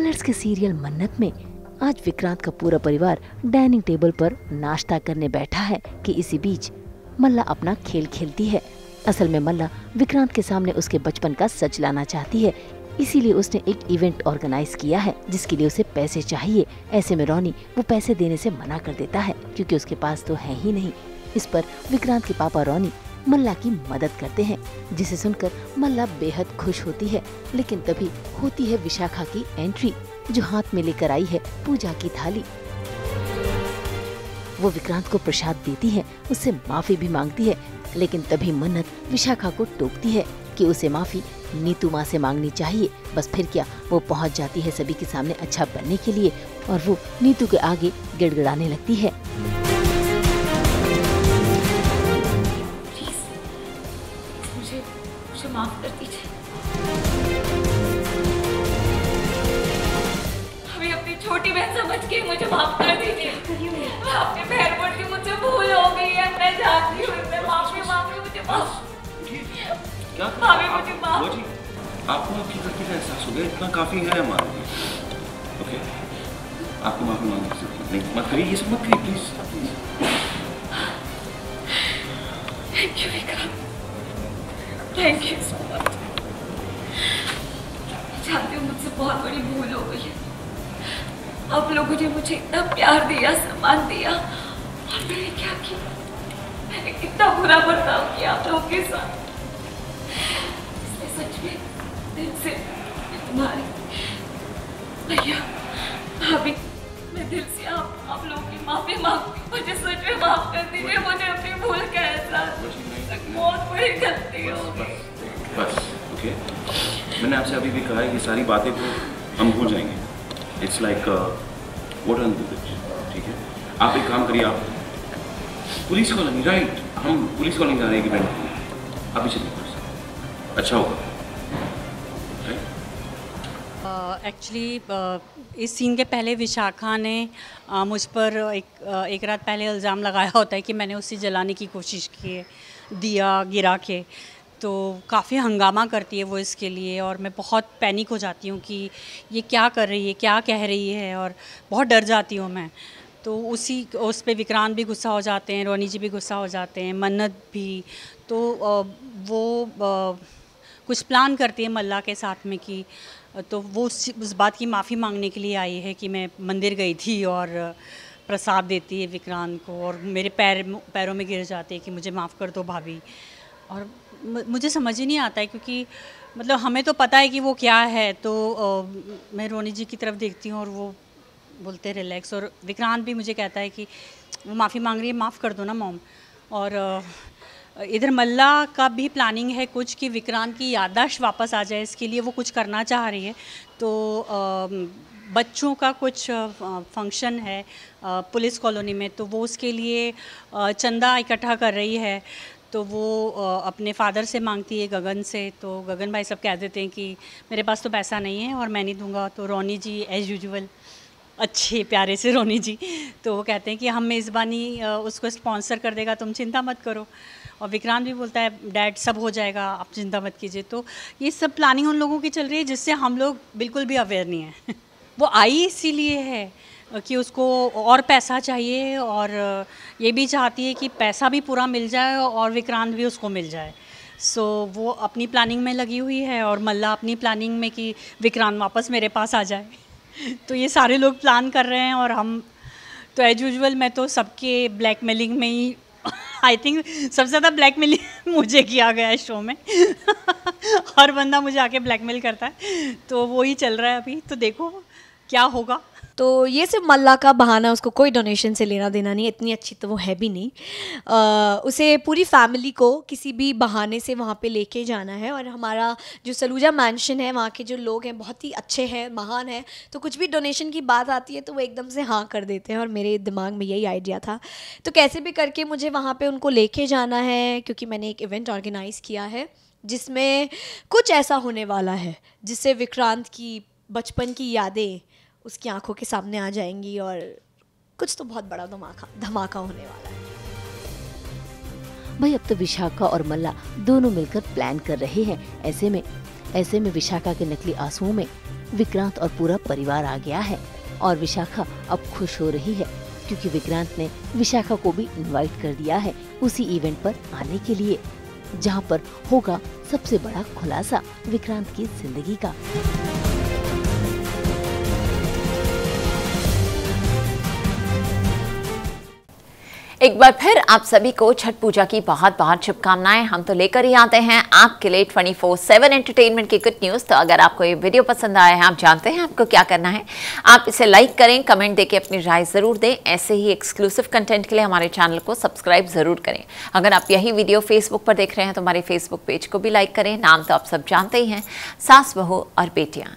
Colours के serial मन्नत में आज विक्रांत का पूरा परिवार डाइनिंग टेबल पर नाश्ता करने बैठा है कि इसी बीच मल्ला अपना खेल खेलती है। असल में मल्ला विक्रांत के सामने उसके बचपन का सच लाना चाहती है, इसीलिए उसने एक इवेंट ऑर्गेनाइज किया है जिसके लिए उसे पैसे चाहिए। ऐसे में रोनी वो पैसे देने से मना कर देता है क्योंकि उसके पास तो है ही नहीं। इस पर विक्रांत के पापा रोनी मल्ला की मदद करते हैं, जिसे सुनकर मल्ला बेहद खुश होती है। लेकिन तभी होती है विशाखा की एंट्री, जो हाथ में लेकर आई है पूजा की थाली। वो विक्रांत को प्रसाद देती है, उससे माफी भी मांगती है, लेकिन तभी मन्नत विशाखा को टोकती है कि उसे माफी नीतू माँ से मांगनी चाहिए। बस फिर क्या, वो पहुँच जाती है सभी के सामने अच्छा बनने के लिए और वो नीतू के आगे गिड़गिड़ाने लगती है। मुझे माफ कर दीजिए। अभी अपनी छोटी बहन समझ के मुझे माफ कर दीजिए। मैं आपके पैर पड़ती हूँ, मुझसे भूल हो गई है, मैं जानती हूँ, मैं माफी मांगी, मुझे माफ। क्या भाभी मुझे माफ। आपको आपकी गलती का एहसास हो गया, इतना काफी है हमारे लिए। ओके, आपको माफी मांगने की जरूरत नहीं, मत करिए ये सब, मत करिए please. Thank you Vikrant, thank you so much. जानती हूँ मुझसे बहुत बड़ी भूल हो गई है। आप लोगों ने मुझे इतना प्यार दिया, सम्मान दिया, और मैंने क्या किया? मैंने कितना बुरा बर्ताव किया आप लोगों के साथ। इसलिए सच में दिल से मैं तुम्हारी भैया, भाभी, मैं दिल से आप लोगों की माफी मांगती हूँ। मुझे सच में माफ कर दीजिए, मुझे अपनी भूल का एहसास, बहुत बड़ी गलती हो गई। बस ओके, मैंने आपसे अभी भी कहा है कि सारी बातें को हम भूल जाएंगे। It's like water on the bridge, ठीक है? आप एक काम करिए, आप पुलिस कॉलोनी, राइट, हम पुलिस कॉलोनी जा रहे हैं इवेंट, अभी चलिए, अच्छा होगा। एक्चुअली इस सीन के पहले विशाखा ने मुझ पर एक रात पहले इल्ज़ाम लगाया होता है कि मैंने उसे जलाने की कोशिश की है, दिया गिरा के। तो काफ़ी हंगामा करती है वो इसके लिए, और मैं बहुत पैनिक हो जाती हूँ कि ये क्या कर रही है, क्या कह रही है, और बहुत डर जाती हूँ मैं। तो उस पे विक्रांत भी गुस्सा हो जाते हैं, रोनी जी भी गुस्सा हो जाते हैं, मन्नत भी। तो वो कुछ प्लान करती है मल्ला के साथ में कि, तो वो उस बात की माफ़ी मांगने के लिए आई है कि मैं मंदिर गई थी और प्रसाद देती है विक्रांत को, और मेरे पैरों में गिर जाते हैं कि मुझे माफ़ कर दो भाभी। और मुझे समझ ही नहीं आता है, क्योंकि मतलब हमें तो पता है कि वो क्या है। तो मैं रोनी जी की तरफ देखती हूँ और वो बोलते रिलैक्स, और विक्रांत भी मुझे कहता है कि वो माफ़ी मांग रही है, माफ़ कर दो ना मॉम। और इधर मल्ला का भी प्लानिंग है कुछ कि विक्रांत की याददाश्त वापस आ जाए, इसके लिए वो कुछ करना चाह रही है। तो बच्चों का कुछ फंक्शन है पुलिस कॉलोनी में, तो वो उसके लिए चंदा इकट्ठा कर रही है। तो वो अपने फादर से मांगती है, गगन से। तो गगन भाई सब कह देते हैं कि मेरे पास तो पैसा नहीं है और मैं नहीं दूंगा। तो रोनी जी एज़ यूजुअल अच्छे प्यारे से रोनी जी, तो वो कहते हैं कि हम मेज़बानी उसको स्पॉन्सर कर देगा, तुम चिंता मत करो। और विक्रांत भी बोलता है डैड सब हो जाएगा, आप चिंता मत कीजिए। तो ये सब प्लानिंग उन लोगों की चल रही है जिससे हम लोग बिल्कुल भी अवेयर नहीं हैं। वो आई इसीलिए है कि उसको और पैसा चाहिए, और ये भी चाहती है कि पैसा भी पूरा मिल जाए और विक्रांत भी उसको मिल जाए। सो वो अपनी प्लानिंग में लगी हुई है, और मल्ला अपनी प्लानिंग में कि विक्रांत वापस मेरे पास आ जाए। तो ये सारे लोग प्लान कर रहे हैं, और हम तो एज यूजुअल मैं तो सबके ब्लैकमेलिंग में ही आई थिंक सबसे ज़्यादा ब्लैकमेलिंग मुझे किया गया है शो में। हर बंदा मुझे आके ब्लैकमेल करता है, तो वो ही चल रहा है अभी। तो देखो क्या होगा। तो ये सिर्फ मल्ला का बहाना, उसको कोई डोनेशन से लेना देना नहीं, इतनी अच्छी तो वो है भी नहीं। उसे पूरी फैमिली को किसी भी बहाने से वहाँ पे लेके जाना है। और हमारा जो सलूजा मैंशन है, वहाँ के जो लोग हैं बहुत ही अच्छे हैं, महान हैं। तो कुछ भी डोनेशन की बात आती है तो वो एकदम से हाँ कर देते हैं, और मेरे दिमाग में यही आइडिया था। तो कैसे भी करके मुझे वहाँ पर उनको लेके जाना है, क्योंकि मैंने एक इवेंट ऑर्गेनाइज़ किया है जिसमें कुछ ऐसा होने वाला है जिससे विक्रांत की बचपन की यादें उसकी आंखों के सामने आ जाएंगी, और कुछ तो बहुत बड़ा धमाका होने वाला है। भाई अब तो विशाखा और मल्ला दोनों मिलकर प्लान कर रहे हैं। ऐसे में विशाखा के नकली आंसुओं में विक्रांत और पूरा परिवार आ गया है और विशाखा अब खुश हो रही है क्योंकि विक्रांत ने विशाखा को भी इनवाइट कर दिया है उसी इवेंट पर आने के लिए, जहां पर होगा सबसे बड़ा खुलासा विक्रांत की जिंदगी का। एक बार फिर आप सभी को छठ पूजा की बहुत बहुत शुभकामनाएं। हम तो लेकर ही आते हैं आपके लिए 24/7 एंटरटेनमेंट की गुड न्यूज़। तो अगर आपको ये वीडियो पसंद आया है, आप जानते हैं आपको क्या करना है, आप इसे लाइक करें, कमेंट देके अपनी राय ज़रूर दें। ऐसे ही एक्सक्लूसिव कंटेंट के लिए हमारे चैनल को सब्सक्राइब ज़रूर करें। अगर आप यही वीडियो फेसबुक पर देख रहे हैं तो हमारे फेसबुक पेज को भी लाइक करें। नाम तो आप सब जानते ही हैं, सास बहू और बेटियाँ।